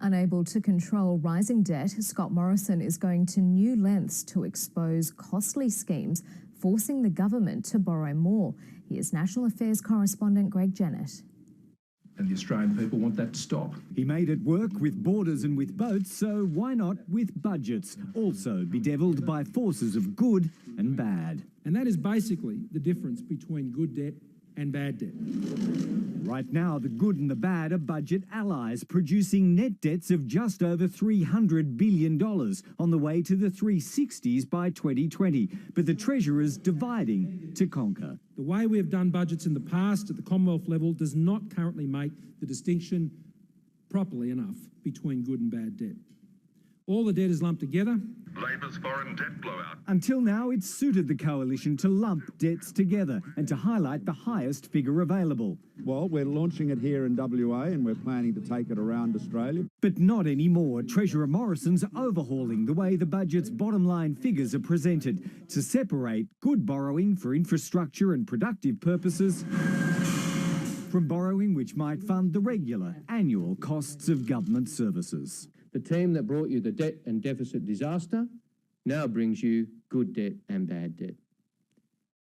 Unable to control rising debt, Scott Morrison is going to new lengths to expose costly schemes forcing the government to borrow more. Here's National Affairs correspondent Greg Jennett. And the Australian people want that to stop. He made it work with borders and with boats, so why not with budgets, also bedevilled by forces of good and bad. And that is basically the difference between good debt and bad debt. Right now, the good and the bad are budget allies, producing net debts of just over $300 billion, on the way to the 360s by 2020. But the Treasurer's dividing to conquer. The way we have done budgets in the past at the Commonwealth level does not currently make the distinction properly enough between good and bad debt. All the debt is lumped together. Labor's foreign debt blowout. Until now, it's suited the coalition to lump debts together and to highlight the highest figure available. Well, we're launching it here in WA and we're planning to take it around Australia. But not anymore. Treasurer Morrison's overhauling the way the budget's bottom line figures are presented to separate good borrowing for infrastructure and productive purposes from borrowing which might fund the regular annual costs of government services. The team that brought you the debt and deficit disaster now brings you good debt and bad debt.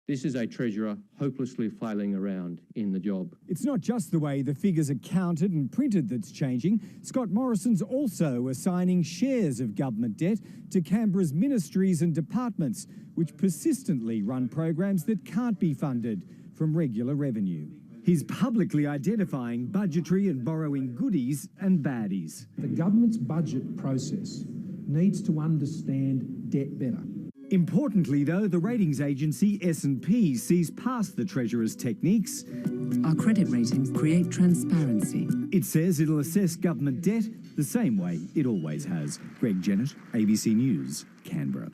This is a Treasurer hopelessly flailing around in the job. It's not just the way the figures are counted and printed that's changing. Scott Morrison's also assigning shares of government debt to Canberra's ministries and departments, which persistently run programs that can't be funded from regular revenue. He's publicly identifying budgetary and borrowing goodies and baddies. The government's budget process needs to understand debt better. Importantly, though, the ratings agency S&P sees past the Treasurer's techniques. Our credit ratings create transparency. It says it'll assess government debt the same way it always has. Greg Jennett, ABC News, Canberra.